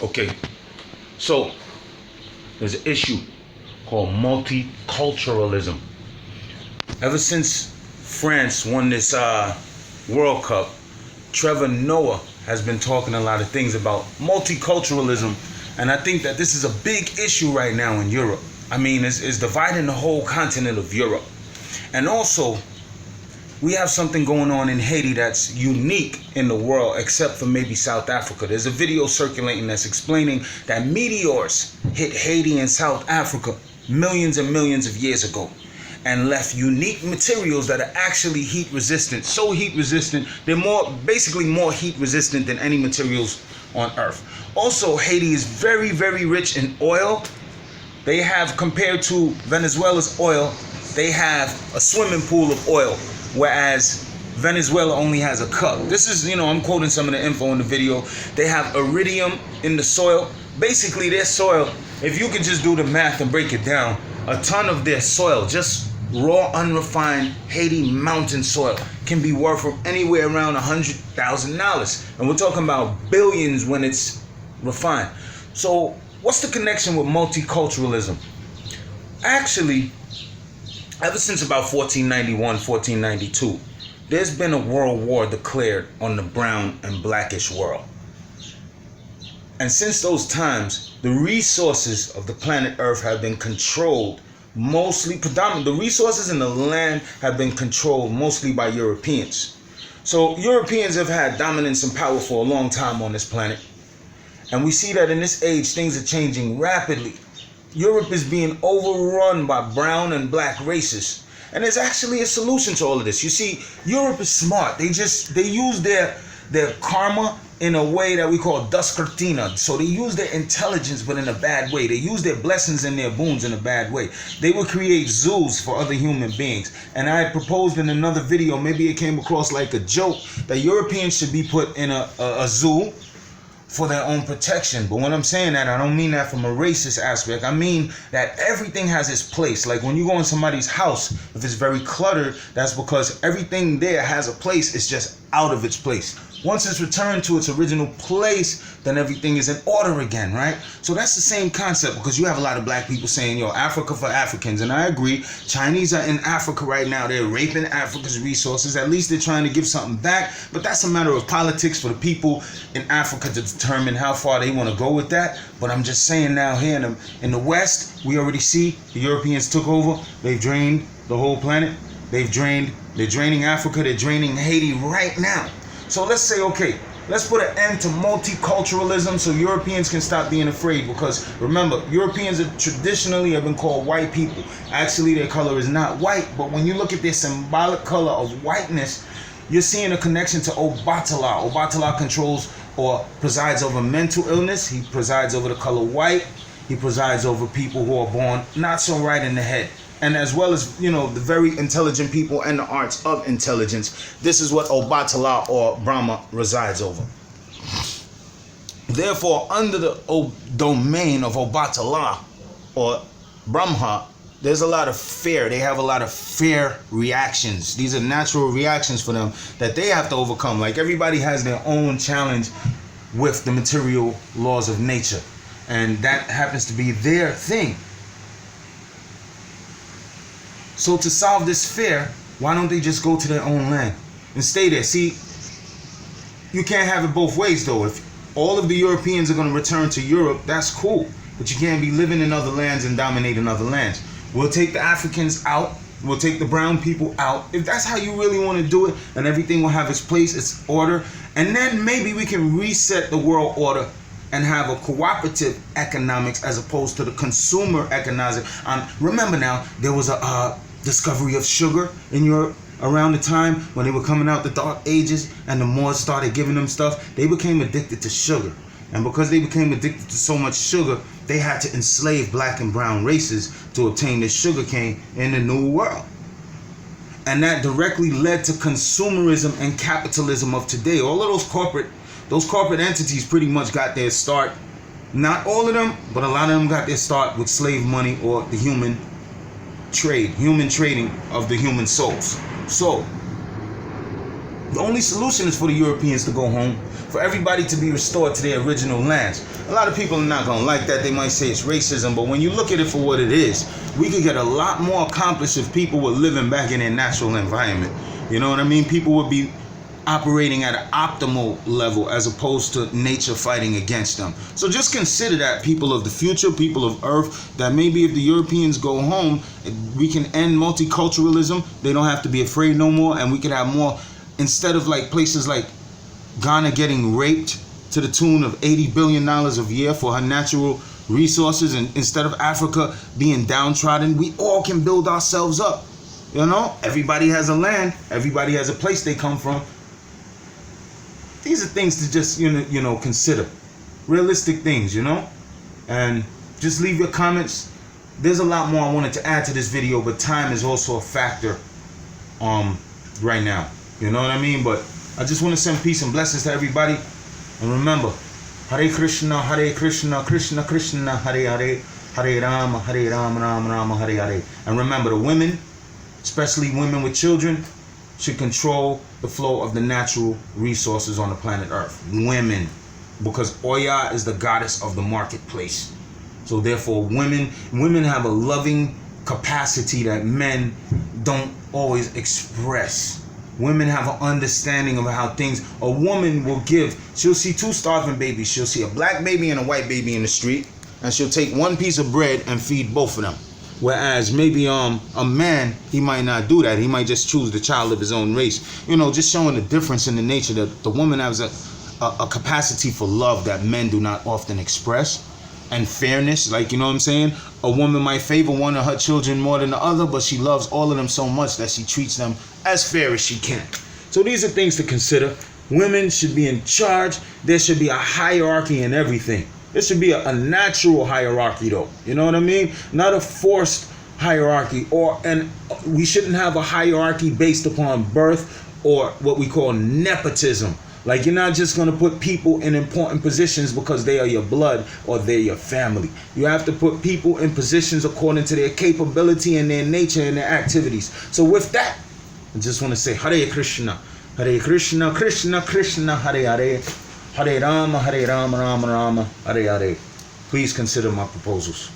Okay, so there's an issue called multiculturalism. Ever since France won this World Cup, Trevor Noah has been talking a lot of things about multiculturalism, and I think that this is a big issue right now in Europe. I mean, it's dividing the whole continent of Europe. And also, we have something going on in Haiti that's unique in the world, except for maybe South Africa. There's a video circulating that's explaining that meteors hit Haiti and South Africa millions and millions of years ago and left unique materials that are actually heat resistant. So heat resistant, they're basically more heat resistant than any materials on Earth. Also, Haiti is very, very rich in oil. They have, compared to Venezuela's oil, they have a swimming pool of oil, whereas Venezuela only has a cup. This is, I'm quoting some of the info in the video. They have iridium in the soil. Basically, their soil, if you could just do the math and break it down, a ton of their soil, just raw, unrefined Haiti mountain soil, can be worth from anywhere around $100,000. And we're talking about billions when it's refined. So what's the connection with multiculturalism? Actually, ever since about 1491, 1492, there's been a world war declared on the brown and blackish world. And since those times, the resources of the planet Earth have been controlled the resources in the land have been controlled mostly by Europeans. So Europeans have had dominance and power for a long time on this planet. And we see that in this age, things are changing rapidly. Europe is being overrun by brown and black races. And there's actually a solution to all of this. You see, Europe is smart. They use their karma in a way that we call Duskertina. So they use their intelligence, but in a bad way. They use their blessings and their boons in a bad way. They will create zoos for other human beings. And I proposed in another video, maybe it came across like a joke, that Europeans should be put in a zoo for their own protection. But when I'm saying that, I don't mean that from a racist aspect. I mean that everything has its place. Like when you go in somebody's house, if it's very cluttered, that's because everything there has a place. It's just out of its place. Once it's returned to its original place, then everything is in order again, right? So that's the same concept, because you have a lot of black people saying, Africa for Africans. And I agree. Chinese are in Africa right now. They're raping Africa's resources. At least they're trying to give something back. But that's a matter of politics for the people in Africa to determine how far they want to go with that. But I'm just saying now here in the West, we already see the Europeans took over. They've drained the whole planet. They're draining Africa. They're draining Haiti right now. So let's say, okay, let's put an end to multiculturalism so Europeans can stop being afraid. Because remember, Europeans traditionally have been called white people. Actually, their color is not white. But when you look at their symbolic color of whiteness, you're seeing a connection to Obatala. Obatala controls or presides over mental illness. He presides over the color white. He presides over people who are born not so right in the head. And as well as, the very intelligent people and the arts of intelligence. This is what Obatala or Brahma resides over. Therefore, under the domain of Obatala or Brahma, there's a lot of fear. They have a lot of fear reactions. These are natural reactions for them that they have to overcome. Like everybody has their own challenge with the material laws of nature. And that happens to be their thing. So to solve this fear, why don't they just go to their own land and stay there? See, you can't have it both ways though. If all of the Europeans are going to return to Europe, that's cool. But you can't be living in other lands and dominating other lands. We'll take the Africans out. We'll take the brown people out. If that's how you really want to do it, and everything will have its place, its order. And then maybe we can reset the world order and have a cooperative economics as opposed to the consumer economics. Remember now, there was a discovery of sugar in Europe around the time when they were coming out the Dark Ages, and the Moors started giving them stuff. They became addicted to sugar. And because they became addicted to so much sugar, they had to enslave black and brown races to obtain the sugar cane in the New World. And that directly led to consumerism and capitalism of today. All of those corporate entities pretty much got their start, not all of them, but a lot of them got their start with slave money or the human trading of the human souls. So the only solution is for the Europeans to go home, for everybody to be restored to their original lands. A lot of people are not going to like that. They might say it's racism, but when you look at it for what it is, we could get a lot more accomplished if people were living back in their natural environment. You know what I mean? People would be operating at an optimal level as opposed to nature fighting against them. So just consider that, people of the future, people of Earth, that maybe if the Europeans go home, we can end multiculturalism. They don't have to be afraid no more, and we could have more, instead of like places like Ghana getting raped to the tune of $80 billion a year for her natural resources, and instead of Africa being downtrodden, we all can build ourselves up. You know, everybody has a land, everybody has a place they come from. These are things to just, you know, consider. Realistic things, you know? And just leave your comments. There's a lot more I wanted to add to this video, but time is also a factor right now. You know what I mean? But I just want to send peace and blessings to everybody. And remember, Hare Krishna, Krishna Krishna, Hare Hare, Hare Rama, Rama Rama, Hare Hare. And remember, the women, especially women with children, should control the flow of the natural resources on the planet Earth. Women, because Oya is the goddess of the marketplace. So therefore, women have a loving capacity that men don't always express. Women have an understanding of how things, a woman will give. She'll see two starving babies. She'll see a black baby and a white baby in the street, and she'll take one piece of bread and feed both of them. Whereas maybe a man, he might not do that. He might just choose the child of his own race. You know, just showing the difference in the nature that the woman has a capacity for love that men do not often express, and fairness. Like, you know what I'm saying? A woman might favor one of her children more than the other, but she loves all of them so much that she treats them as fair as she can. So these are things to consider. Women should be in charge. There should be a hierarchy in everything. There should be a natural hierarchy, though. You know what I mean? Not a forced hierarchy. And we shouldn't have a hierarchy based upon birth or what we call nepotism. Like, you're not just going to put people in important positions because they are your blood or they're your family. You have to put people in positions according to their capability and their nature and their activities. So with that, I just want to say Hare Krishna, Krishna Krishna, Hare Hare, Hare Rama, Rama Rama, Hare Hare. Please consider my proposals.